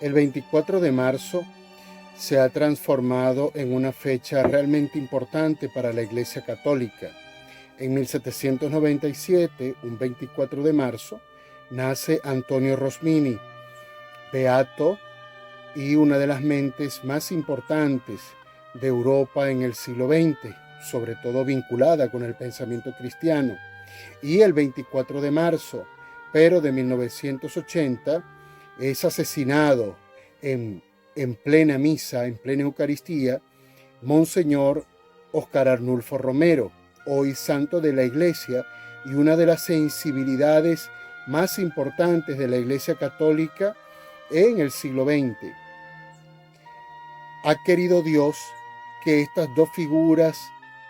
El 24 de marzo se ha transformado en una fecha realmente importante para la Iglesia Católica. En 1797, un 24 de marzo, nace Antonio Rosmini, beato y una de las mentes más importantes de Europa en el siglo XX, sobre todo vinculada con el pensamiento cristiano. Y el 24 de marzo, pero de 1980, es asesinado en plena misa, en plena Eucaristía, Monseñor Óscar Arnulfo Romero, hoy santo de la Iglesia y una de las sensibilidades más importantes de la Iglesia Católica en el siglo XX. Ha querido Dios que estas dos figuras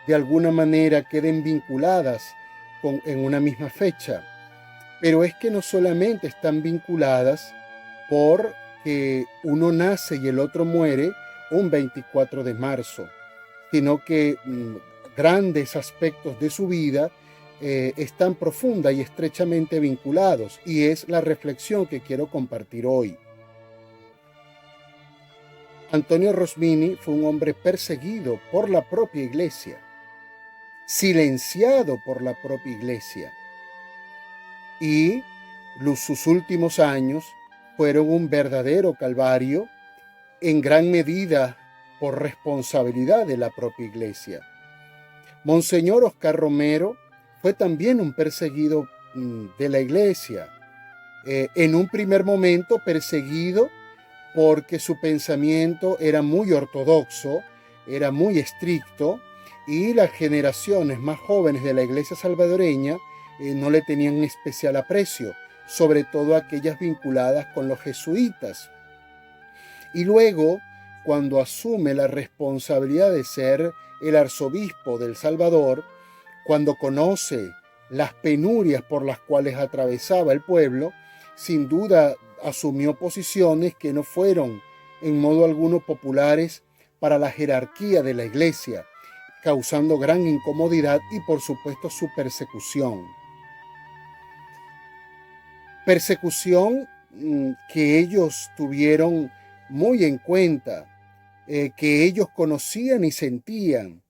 de alguna manera queden vinculadas en una misma fecha, pero es que no solamente están vinculadas porque uno nace y el otro muere un 24 de marzo, sino que grandes aspectos de su vida están profunda y estrechamente vinculados, y es la reflexión que quiero compartir hoy. Antonio Rosmini fue un hombre perseguido por la propia Iglesia, silenciado por la propia Iglesia, y sus últimos años fueron un verdadero calvario, en gran medida por responsabilidad de la propia Iglesia. Monseñor Óscar Romero fue también un perseguido de la Iglesia, en un primer momento perseguido porque su pensamiento era muy ortodoxo, era muy estricto, y las generaciones más jóvenes de la Iglesia salvadoreña no le tenían especial aprecio, sobre todo aquellas vinculadas con los jesuitas. Y luego, cuando asume la responsabilidad de ser el arzobispo del Salvador, cuando conoce las penurias por las cuales atravesaba el pueblo, sin duda asumió posiciones que no fueron en modo alguno populares para la jerarquía de la Iglesia, causando gran incomodidad y por supuesto su persecución. Persecución que ellos tuvieron muy en cuenta, que ellos conocían y sentían.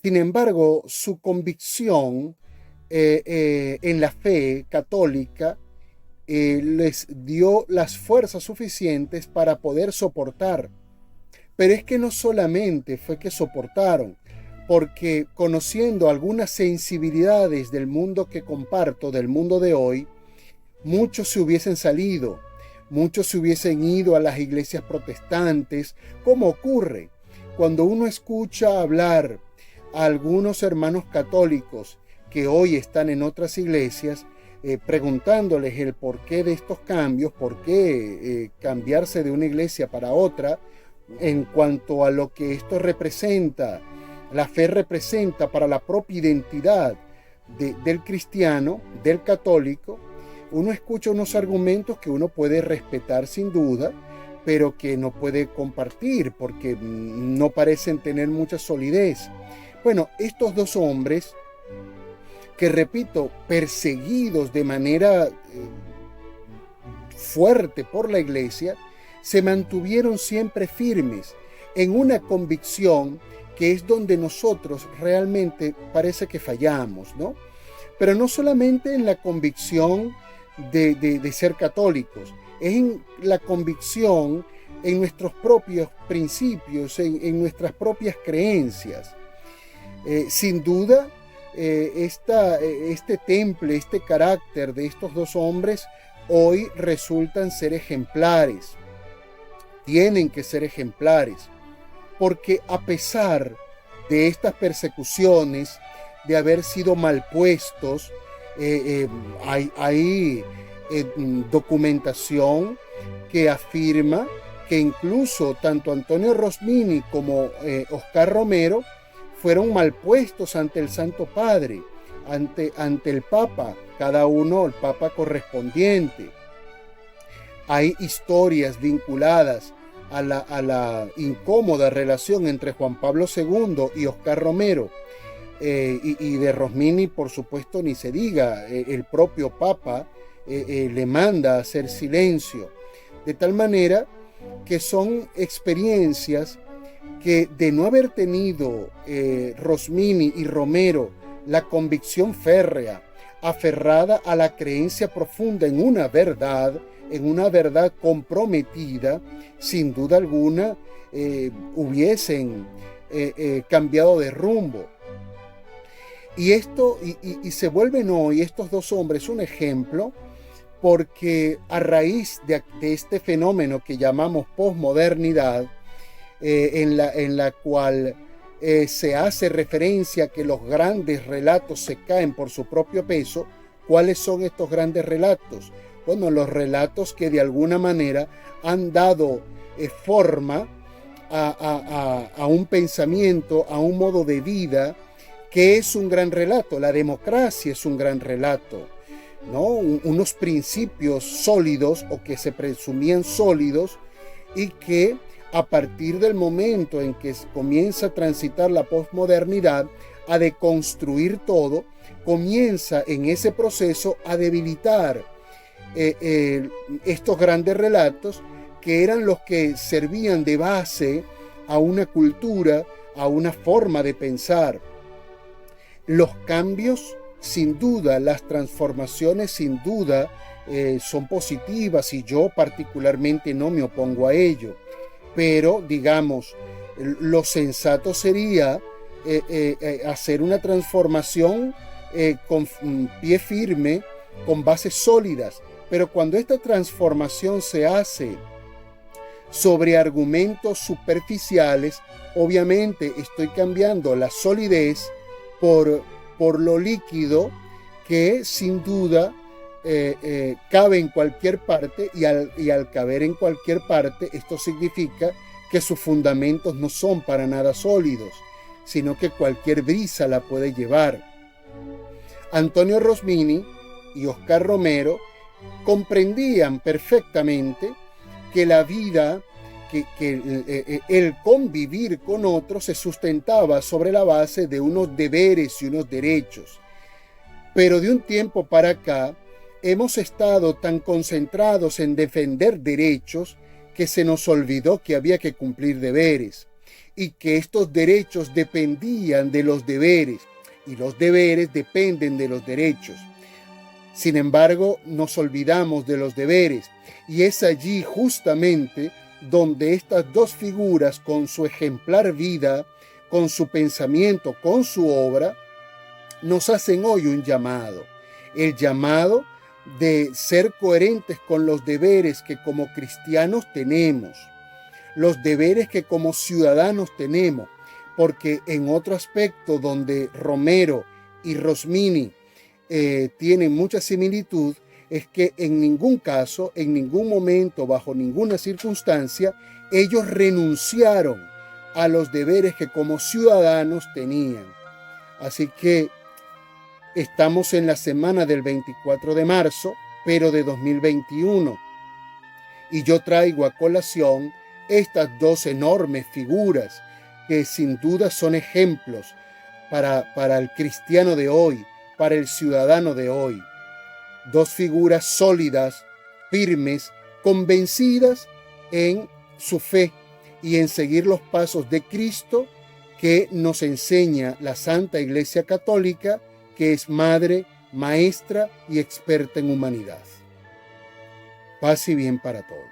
Sin embargo, su convicción en la fe católica les dio las fuerzas suficientes para poder soportar. Pero es que no solamente fue que soportaron, porque conociendo algunas sensibilidades del mundo que comparto, del mundo de hoy, muchos se hubiesen salido, muchos se hubiesen ido a las iglesias protestantes, como ocurre cuando uno escucha hablar a algunos hermanos católicos que hoy están en otras iglesias, preguntándoles el porqué de estos cambios, por qué cambiarse de una iglesia para otra, en cuanto a lo que esto representa, la fe representa para la propia identidad del cristiano, del católico. Uno escucha unos argumentos que uno puede respetar sin duda, pero que no puede compartir porque no parecen tener mucha solidez. Bueno, estos dos hombres, que repito, perseguidos de manera fuerte por la Iglesia, se mantuvieron siempre firmes en una convicción que es donde nosotros realmente parece que fallamos, ¿no? Pero no solamente en la convicción de ser católicos, es en la convicción en nuestros propios principios, en nuestras propias creencias. Sin duda, este temple, este carácter de estos dos hombres hoy resultan ser ejemplares. Tienen que ser ejemplares, porque a pesar de estas persecuciones, de haber sido mal puestos, hay documentación que afirma que incluso tanto Antonio Rosmini como Óscar Romero fueron mal puestos ante el Santo Padre, ante el Papa, cada uno el Papa correspondiente. Hay historias vinculadas a la incómoda relación entre Juan Pablo II y Óscar Romero, y de Rosmini, por supuesto, ni se diga. El propio Papa le manda a hacer silencio, de tal manera que son experiencias que, de no haber tenido Rosmini y Romero la convicción férrea, aferrada a la creencia profunda en una verdad comprometida, sin duda alguna hubiesen cambiado de rumbo. Y esto y se vuelven hoy estos dos hombres un ejemplo, porque a raíz de este fenómeno que llamamos posmodernidad, en la cual se hace referencia a que los grandes relatos se caen por su propio peso. ¿Cuáles son estos grandes relatos? Bueno, los relatos que de alguna manera han dado forma a un pensamiento, a un modo de vida, que es un gran relato. La democracia es un gran relato, ¿no? Unos principios sólidos, o que se presumían sólidos, y que a partir del momento en que comienza a transitar la posmodernidad, a deconstruir todo, comienza en ese proceso a debilitar estos grandes relatos, que eran los que servían de base a una cultura, a una forma de pensar. Los cambios, sin duda, las transformaciones, sin duda, son positivas, y yo particularmente no me opongo a ello. Pero, digamos, lo sensato sería hacer una transformación con pie firme, con bases sólidas. Pero cuando esta transformación se hace sobre argumentos superficiales, obviamente estoy cambiando la solidez por lo líquido, que sin duda cabe en cualquier parte, y al caber en cualquier parte, esto significa que sus fundamentos no son para nada sólidos, sino que cualquier brisa la puede llevar. Antonio Rosmini y Oscar Romero comprendían perfectamente que la vida, que el convivir con otros se sustentaba sobre la base de unos deberes y unos derechos. Pero de un tiempo para acá hemos estado tan concentrados en defender derechos que se nos olvidó que había que cumplir deberes, y que estos derechos dependían de los deberes, y los deberes dependen de los derechos. Sin embargo, nos olvidamos de los deberes, y es allí justamente donde estas dos figuras, con su ejemplar vida, con su pensamiento, con su obra, nos hacen hoy un llamado. El llamado de ser coherentes con los deberes que como cristianos tenemos, los deberes que como ciudadanos tenemos, porque en otro aspecto donde Romero y Rosmini tienen mucha similitud, es que en ningún caso, en ningún momento, bajo ninguna circunstancia, ellos renunciaron a los deberes que como ciudadanos tenían. Así que estamos en la semana del 24 de marzo, pero de 2021. Y yo traigo a colación estas dos enormes figuras que sin duda son ejemplos para el cristiano de hoy, para el ciudadano de hoy. Dos figuras sólidas, firmes, convencidas en su fe y en seguir los pasos de Cristo, que nos enseña la Santa Iglesia Católica, que es madre, maestra y experta en humanidad. Paz y bien para todos.